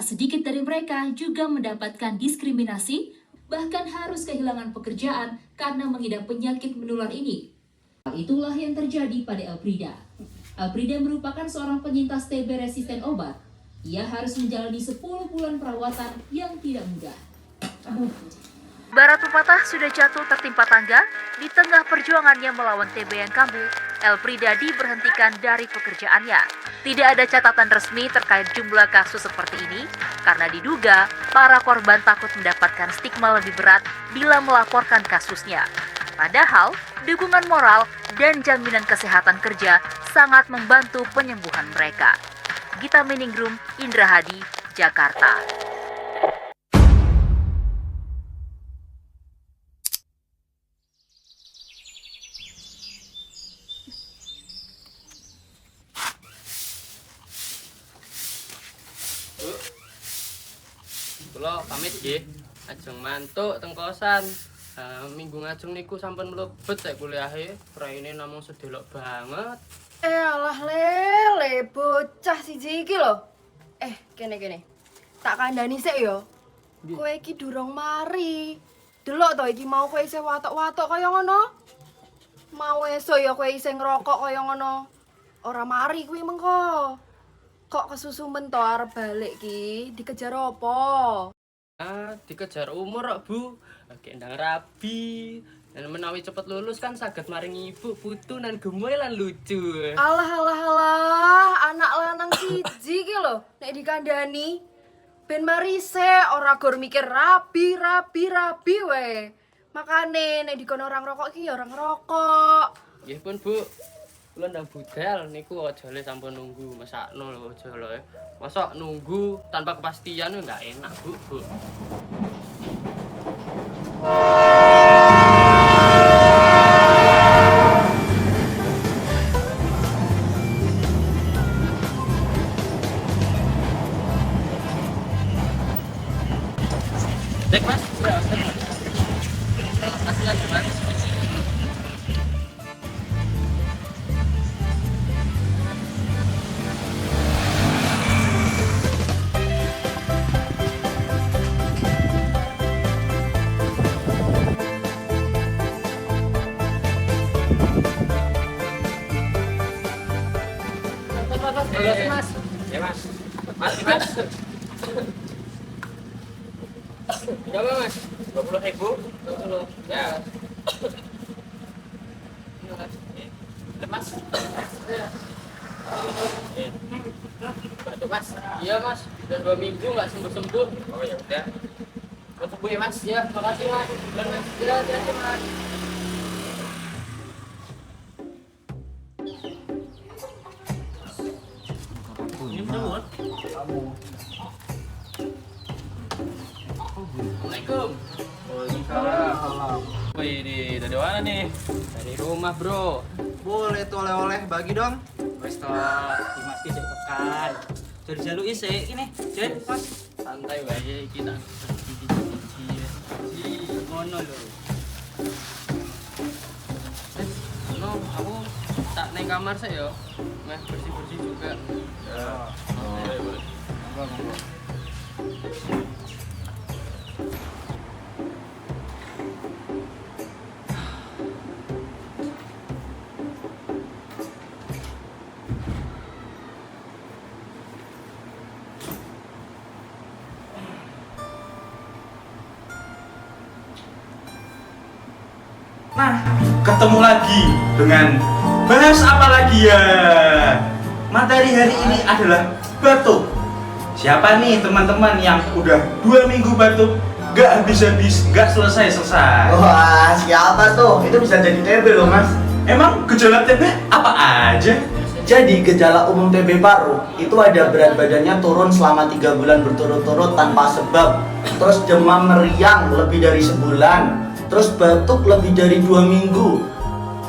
Tak sedikit dari mereka juga mendapatkan diskriminasi, bahkan harus kehilangan pekerjaan karena mengidap penyakit menular ini. Itulah yang terjadi pada Elfrida. Elfrida merupakan seorang penyintas TB resisten obat. Ia harus menjalani 10 bulan perawatan yang tidak mudah. Barat pepatah sudah jatuh tertimpa tangga. Di tengah perjuangannya melawan TB yang kambuh, Elfrida diberhentikan dari pekerjaannya. Tidak ada catatan resmi terkait jumlah kasus seperti ini, karena diduga para korban takut mendapatkan stigma lebih berat bila melaporkan kasusnya. Padahal, dukungan moral dan jaminan kesehatan kerja sangat membantu penyembuhan mereka. Gita Meningrum, Indra Hadi, Jakarta. Kula pamit nggih. Ajeng mantuk teng kosan. Minggu ngajeng niku sampun mlebet saya kuliahe. Raine namung sedelok banget. Alah lele, bocah siji iki lho. Kene. Tak kandhani sik ya. Kowe iki durung mari. Delok to iki mau kowe isih watok-watok kaya ngono. Mau esuk ya kowe isih ngrokok kaya ngono. Ora mari kuwi mengko. Kok kesusumen to arep balik ki? Dikejar apa? Dikejar umur kok, Bu. Lagi ndang rabi. Dan menawi cepet lulus kan saged maringi ibu putu nan gemoy lan lucu. Alah, anak lanang siji ki lho, nek dikandani ben marise ora gor mikir rabi we. Makane nek dikono orang rokok ki ya orang ngerokok. Nggih pun, Bu. Kula ndang budal niku aja le sampun nunggu mesakno lho aja lho. Masa nunggu tanpa kepastian enggak enak, Bu. Dek, Mas. Kasihan, Mas. Mas. Ya, Mas. Mas. Berapa, Mas? 20.000. 20. Ya. Mas. Bantu, Mas. Iya, Mas. Udah 2 minggu nggak sembuh-sembuh. Oh, ya udah. Sembuh ya, Mas. Ya, makasih, Mas. Mas. Ya, hati-hati, Mas. Assalamualaikum. Waalaikumsalam. Wih, dari mana nih? Dari rumah, Bro. Boleh tuh oleh-oleh, bagi dong. Wes toh, Dimas ki sik tekan. Jadi jaluki sik ini, Jen, Mas. Santai wae iki tak Ngono lho. No, aku tak neng kamar sih ya. Meh bersih-bersih juga. Ya. Boleh. Monggo. Nah, ketemu lagi dengan bahas apa lagi ya? Materi hari ini adalah batuk. Siapa nih teman-teman yang udah 2 minggu batuk gak habis-habis, gak selesai-selesai? Wah, siapa tuh? Itu bisa jadi TB loh, Mas. Emang gejala TB apa aja? Jadi gejala umum TB paru itu ada berat badannya turun selama 3 bulan berturut-turut tanpa sebab, terus demam meriang lebih dari sebulan, terus batuk lebih dari 2 minggu,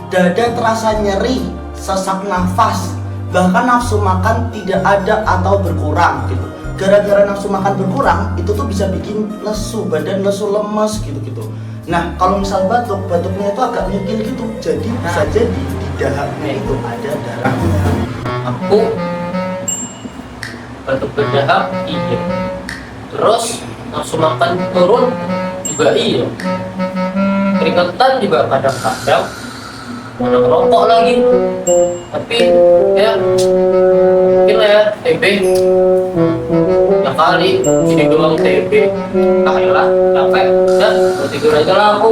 dada terasa nyeri, sesak nafas, bahkan nafsu makan tidak ada atau berkurang gitu. Gara-gara nafsu makan berkurang itu tuh bisa bikin lesu, badan lesu, lemes gitu-gitu. Nah, kalau misal batuknya itu agak nyekil gitu, jadi bisa jadi di dahaknya itu ada darahnya. Aku batuk berdahak, iya. Terus nafsu makan turun juga iya. Keringetan juga kadang-kadang. Mana ngerokok lagi. Tapi ya mungkin lah ya TB. Ya kali ini doang TB. Lah capek. Dan mau tidur aja lah aku.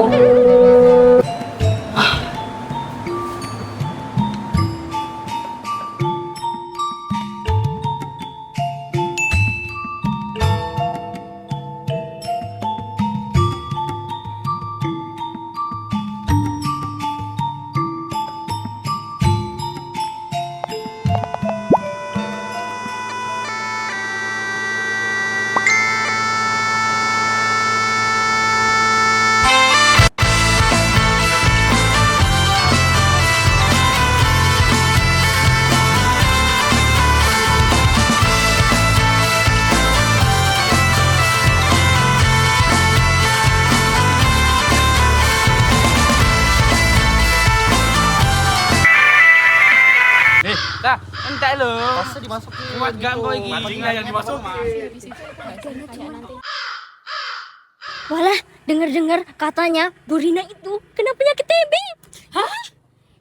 Dah, entek lho. Masa dimasukin. Kuat gak kau iki? Yang dimasukin. Walah, dengar-dengar katanya Bu Rina itu kena penyakit TB. Hah?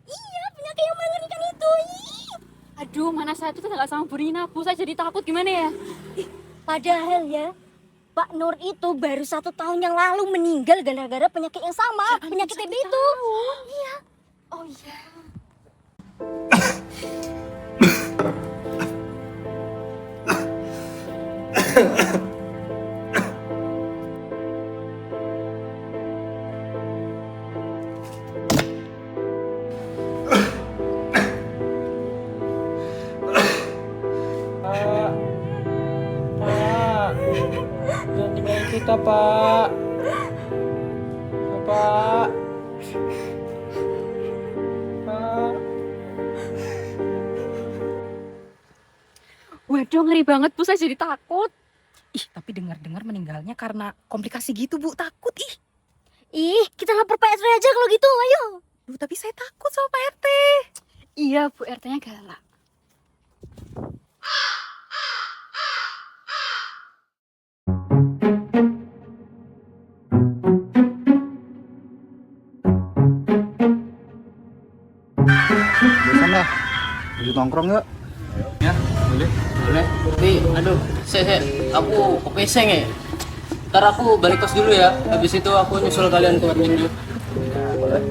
Iya, penyakit yang mengerikan itu. Ih. Aduh, mana saya tuh nggak sama Bu Rina, Bu. Saya jadi takut gimana ya? Padahal ya, Pak Nur itu baru 1 tahun yang lalu meninggal gara-gara penyakit yang sama, penyakit TB itu. Iya. Oh iya. Pak, jangan tinggalin kita, Pak. Pak. Pak. Waduh, ngeri banget, Bu. Saya jadi takut. Ih, tapi dengar-dengar meninggalnya karena komplikasi gitu, Bu. Takut, ih. Ih, kita lapor Pak RT aja kalau gitu, ayo. Duh, tapi saya takut sama Pak RT. Iya, Bu RT-nya galak. Bosan dah. Lanjut nongkrong yuk. Ya, boleh. Boleh. Tapi aduh, saya aku kepeseng ya. Ntar aku balik kos dulu ya. Habis itu aku nyusul kalian ke Warmindo. Ya, boleh.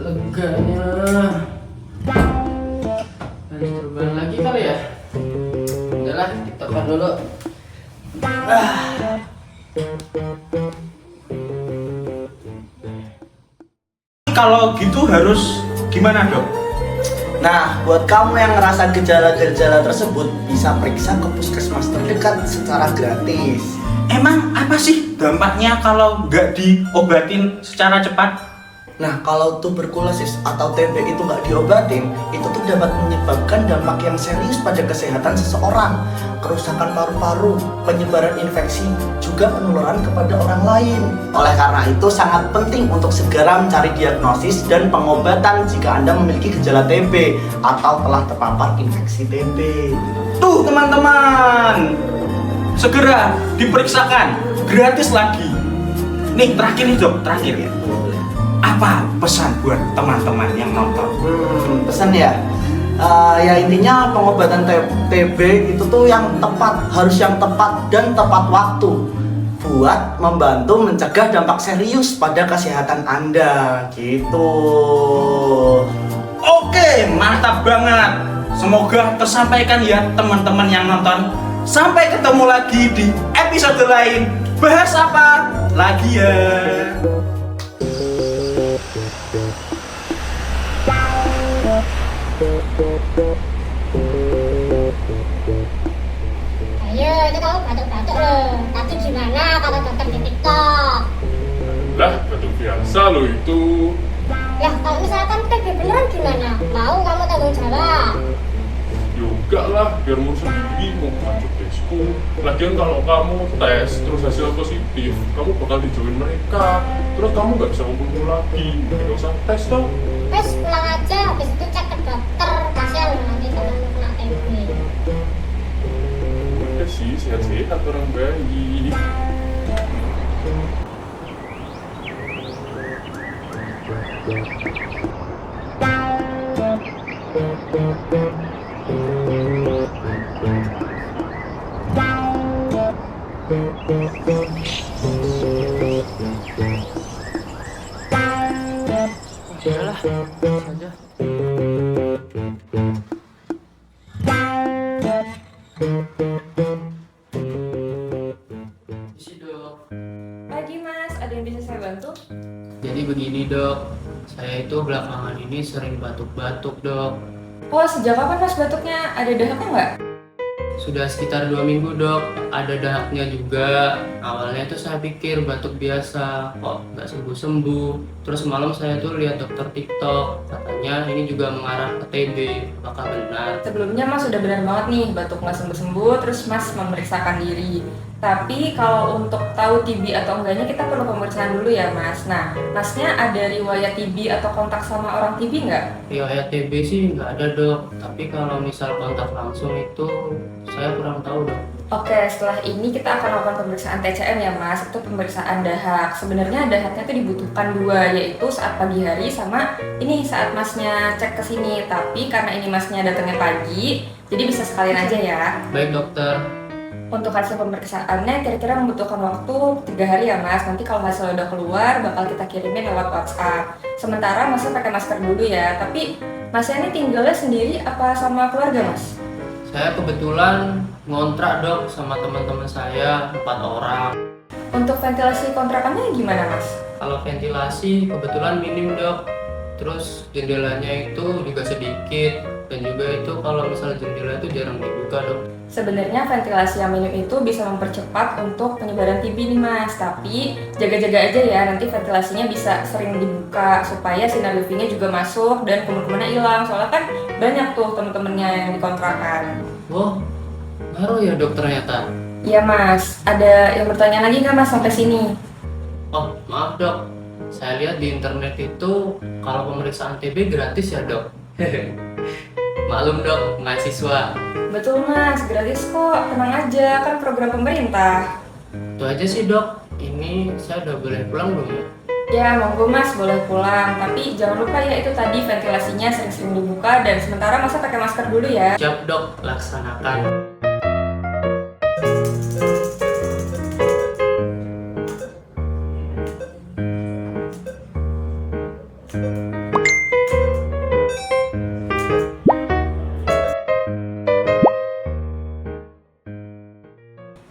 Leganya. Lanjut terbang lagi kali ya. Udahlah, tiktokan dulu. Kalau gitu harus gimana, Dok? Nah, buat kamu yang ngerasa gejala-gejala tersebut bisa periksa ke puskesmas terdekat secara gratis. Emang apa sih dampaknya kalau nggak diobatin secara cepat? Nah, kalau tuberkulosis atau TB itu nggak diobatin, itu tuh dapat menyebabkan dampak yang serius pada kesehatan seseorang, kerusakan paru-paru, penyebaran infeksi, juga penularan kepada orang lain. Oleh karena itu sangat penting untuk segera mencari diagnosis dan pengobatan jika Anda memiliki gejala TB atau telah terpapar infeksi TB. Tuh teman-teman, segera diperiksakan, gratis lagi. Nih terakhir nih, Dok, terakhir ya. Apa pesan buat teman-teman yang nonton? Pesan ya? Ya intinya pengobatan TB itu tuh yang tepat, harus yang tepat dan tepat waktu buat membantu mencegah dampak serius pada kesehatan Anda gitu. Oke, mantap banget. Semoga tersampaikan ya teman-teman yang nonton. Sampai ketemu lagi di episode lain. Bahas apa lagi ya? Ayo, itu kamu batuk-batuk loh. Tadi gimana kata dokter di TikTok? Lah, batuk biasa lo itu. Ya, kalau misalkan TB beneran gimana? Mau kamu tanggung jawab? Yoga lah, biar mau sendiri mau lanjut tesku. Lagian kalau kamu tes terus hasil positif, kamu bakal dijauhin mereka. Terus kamu nggak bisa kumpul lagi. Nggak usah tes toh. Wes pulang aja, habis itu cek ke dokter. Kasihan loh terlihat orang baik. Udahlah, saja. Pagi Mas, ada yang bisa saya bantu? Jadi begini dok, saya itu belakangan ini sering batuk-batuk dok. Oh, sejak kapan Mas batuknya? Ada dahaknya nggak? Sudah sekitar 2 minggu dok, ada dahaknya juga. Awalnya tuh saya pikir batuk biasa, kok nggak sembuh-sembuh. Terus malam saya tuh lihat dokter TikTok, katanya ini juga mengarah ke TB. Apakah benar? Sebelumnya Mas sudah benar banget nih, batuk nggak sembuh-sembuh, terus Mas memeriksakan diri. Tapi kalau untuk tahu TB atau enggaknya kita perlu pemeriksaan dulu ya Mas. Nah, Masnya ada riwayat TB atau kontak sama orang TB nggak? Riwayat TB sih nggak ada dok, tapi kalau misal kontak langsung itu saya kurang tahu dok. Oke, setelah ini kita akan lakukan pemeriksaan TCM ya Mas, itu pemeriksaan dahak. Sebenarnya dahaknya itu dibutuhkan 2, yaitu saat pagi hari sama ini saat Masnya cek ke sini. Tapi karena ini Masnya datangnya pagi, jadi bisa sekalian aja ya. Baik dokter. Untuk hasil pemeriksaannya kira-kira membutuhkan waktu 3 hari ya Mas. Nanti kalau hasilnya udah keluar bakal kita kirimin lewat WhatsApp. Sementara Masnya pakai masker dulu ya. Tapi Masnya ini tinggalnya sendiri apa sama keluarga Mas? Saya kebetulan ngontrak dok sama teman-teman saya 4 orang. Untuk ventilasi kontrakannya gimana Mas? Kalau ventilasi kebetulan minim dok. Terus jendelanya itu juga sedikit, dan juga itu kalau misal jendela itu jarang dibuka dok. Sebenarnya ventilasi yang minim itu bisa mempercepat untuk penyebaran TB nih Mas. Tapi jaga-jaga aja ya, nanti ventilasinya bisa sering dibuka supaya sinar UV-nya juga masuk dan kuman-kumannya hilang. Soalnya kan banyak tuh temen-temennya yang dikontrakan. Wah, baru ya dok ternyata. Iya Mas, ada yang bertanya lagi nggak Mas sampai sini? Oh maaf dok, saya lihat di internet itu kalau pemeriksaan TB gratis ya dok. Maklum dok, mahasiswa. Betul Mas, gratis kok, tenang aja, kan program pemerintah. Itu aja sih dok, ini saya udah boleh pulang belum ya? Ya monggo Mas, boleh pulang. Tapi jangan lupa ya itu tadi ventilasinya sering-sering dibuka dan sementara Mas pakai masker dulu ya. Siap dok, laksanakan.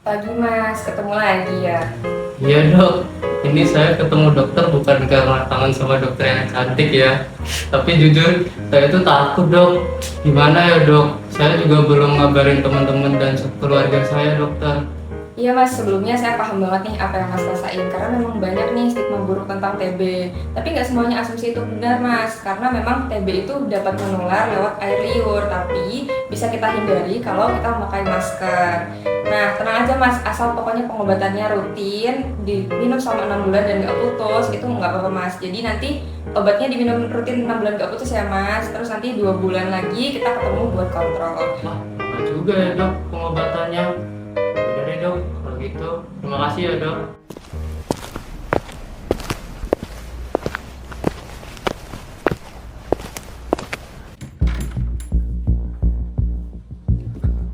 Pagi Mas, ketemu lagi ya. Iya dok, ini saya ketemu dokter bukan karena kangen sama dokter yang cantik ya. Tapi jujur, saya tuh takut dok. Gimana ya dok, saya juga belum ngabarin teman-teman dan keluarga saya dokter. Iya Mas, sebelumnya saya paham banget nih apa yang Mas rasain karena memang banyak nih stigma buruk tentang TB. Tapi nggak semuanya asumsi itu benar Mas, karena memang TB itu dapat menular lewat air liur, tapi bisa kita hindari kalau kita memakai masker. Nah, tenang aja Mas, asal pokoknya pengobatannya rutin, diminum selama 6 bulan dan nggak putus, itu nggak apa-apa Mas. Jadi nanti obatnya diminum rutin 6 bulan nggak putus ya Mas, terus nanti 2 bulan lagi kita ketemu buat kontrol. Wah, lama juga ya dok pengobatannya. Udah deh dok, kalau gitu terima kasih ya dok.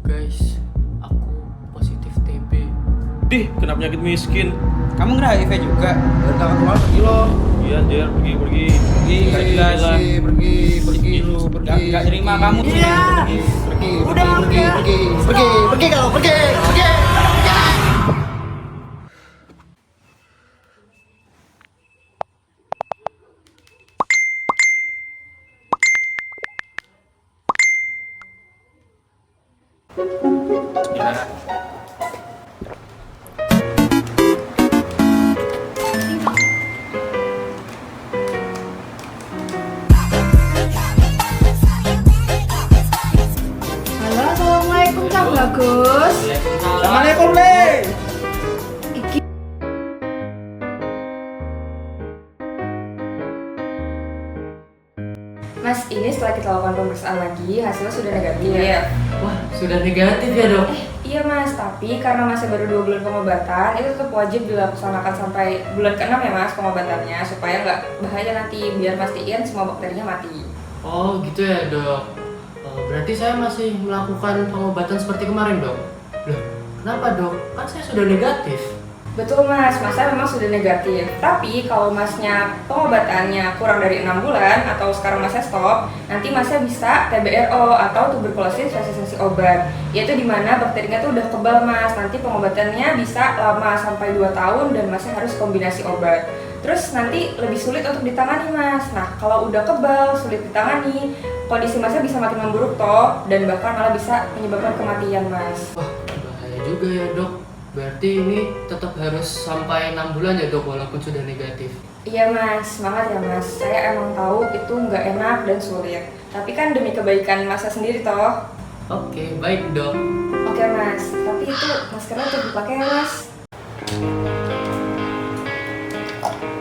Guys, aku positif TB. Dih, kena penyakit miskin. Kamu kena HIV juga? Dari tangan keluar pergi lo. Iya, Jer, pergi. Pergi, gak jelas. Pergi lu, pergi. Gak terima kamu. Iya. Pergi. Udah, pergi kau, pergi. Halo, assalamualaikum Kang Bagus. Assalamualaikum, Le. Mas, ini setelah kita kita lakukan pemeriksaan lagi, hasilnya sudah negatif. Wah, sudah negatif ya dok? Iya mas, tapi karena masih baru 2 bulan pengobatan, itu tetap wajib dilaksanakan sampai bulan ke-6 ya mas pengobatannya, supaya nggak bahaya nanti, biar pastiin semua bakterinya mati. Oh gitu ya dok. Berarti saya masih melakukan pengobatan seperti kemarin dok? Loh, kenapa dok? Kan saya sudah negatif. Betul mas, masnya memang sudah negatif. Tapi kalau masnya pengobatannya kurang dari 6 bulan atau sekarang masnya stop, nanti masnya bisa TBRO atau tuberkulosis resistenssi obat. Yaitu dimana bakterinya tuh udah kebal mas. Nanti pengobatannya bisa lama sampai 2 tahun dan masnya harus kombinasi obat. Terus nanti lebih sulit untuk ditangani mas. Nah kalau udah kebal, sulit ditangani, kondisi masnya bisa makin memburuk toh, dan bahkan malah bisa menyebabkan kematian mas. Wah, bahaya juga ya dok. Berarti ini tetap harus sampai 6 bulan ya dok, walaupun sudah negatif. Iya mas, semangat ya mas. Saya emang tahu itu nggak enak dan sulit. Tapi kan demi kebaikan masnya sendiri toh. Oke, baik dok. Oke mas, tapi itu maskernya tuh dipakai ya mas. Oke.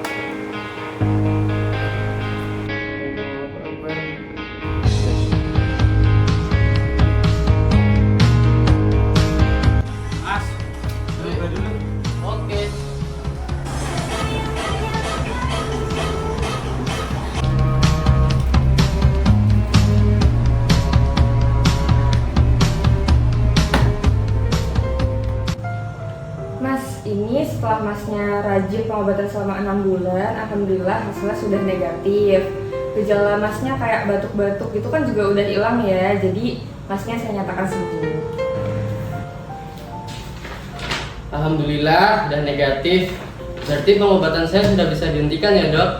Mas, ini setelah masnya rajin pengobatan selama 6 bulan, alhamdulillah hasilnya sudah negatif. Gejala masnya kayak batuk-batuk gitu kan juga udah hilang ya, jadi masnya saya nyatakan sembuh. Alhamdulillah dan negatif. Berarti pengobatan saya sudah bisa dihentikan ya dok?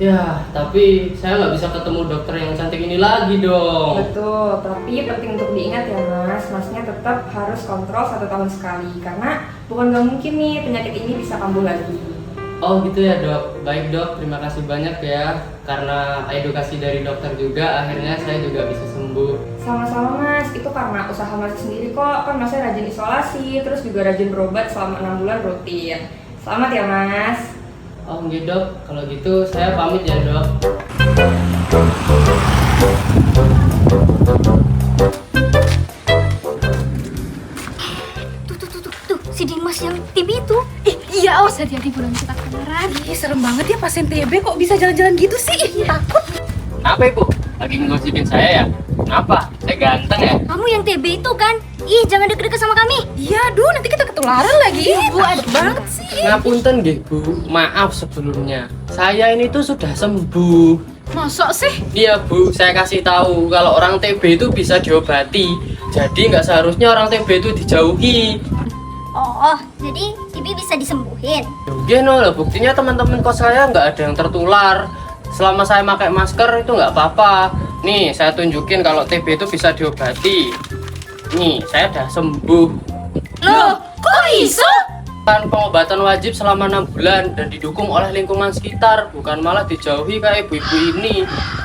Ya, tapi saya nggak bisa ketemu dokter yang cantik ini lagi dong. Betul, tapi penting untuk diingat ya mas, masnya tetap harus kontrol 1 tahun sekali. Karena bukan nggak mungkin nih penyakit ini bisa kambuh lagi. Oh gitu ya dok, baik dok, terima kasih banyak ya. Karena edukasi dari dokter juga, akhirnya saya juga bisa sembuh. Sama-sama mas, itu karena usaha mas sendiri kok. Kan masnya rajin isolasi, terus juga rajin berobat selama 6 bulan rutin. Selamat ya mas. Oh enggak dok, kalau gitu saya pamit ya dok. Tuh, si Dimas yang TB itu. Iya, awas hati-hati bulan kita keluaran. Ih, serem banget ya pasien TB kok bisa jalan-jalan gitu sih. Ih, takut. Kenapa ibu? Lagi ngegosipin saya ya? Kenapa? Saya ganteng ya? Kamu yang TB itu kan? Ih, jangan deket-deket sama kami. Iya, aduh nanti kita ketularan lagi. Bu, ada banget sih. Ngapunten nggih bu, maaf sebelumnya. Saya ini tuh sudah sembuh. Masa sih? Iya bu, saya kasih tahu kalau orang TB itu bisa diobati. Jadi nggak seharusnya orang TB itu dijauhi. Oh, jadi TB bisa disembuhin. Iya no, buktinya teman-teman kos saya nggak ada yang tertular. Selama saya pakai masker itu nggak apa-apa. Nih, saya tunjukin kalau TB itu bisa diobati. Nih, saya udah sembuh. Loh, kok bisa? Kan pengobatan wajib selama 6 bulan dan didukung oleh lingkungan sekitar, bukan malah dijauhi kayak ibu-ibu ini.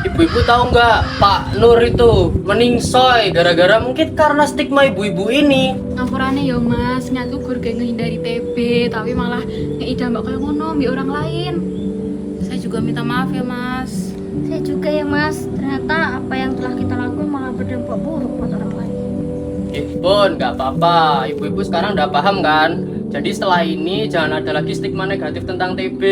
Ibu-ibu tahu nggak, Pak Nur itu meningsoy gara-gara mungkin karena stigma ibu-ibu ini. Ngampurane ya mas, nyatu gur kayak ngehindari TB, tapi malah ngeida mbak kayak ngono mbak orang lain. Saya juga minta maaf ya mas. Saya juga ya mas, ternyata apa yang telah kita lakukan malah berdampak buruk buat orang lain. Bun, nggak apa-apa. Ibu-ibu sekarang udah paham kan? Jadi setelah ini jangan ada lagi stigma negatif tentang TB.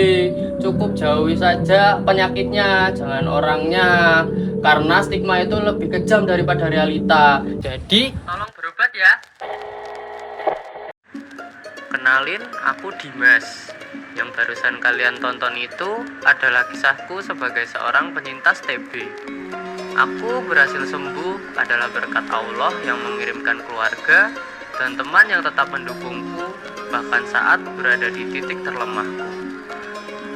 Cukup jauhi saja penyakitnya, jangan orangnya. Karena stigma itu lebih kejam daripada realita. Jadi tolong berobat ya. Kenalin, aku Dimas. Yang barusan kalian tonton itu adalah kisahku sebagai seorang penyintas TB. Aku berhasil sembuh adalah berkat Allah yang mengirimkan keluarga dan teman yang tetap mendukungku bahkan saat berada di titik terlemahku.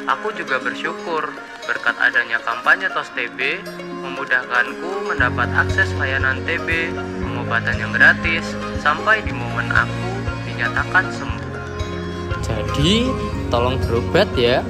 Aku juga bersyukur berkat adanya kampanye TOS TB memudahkanku mendapat akses layanan TB, pengobatan yang gratis sampai di momen aku dinyatakan sembuh. Jadi, tolong berobat ya.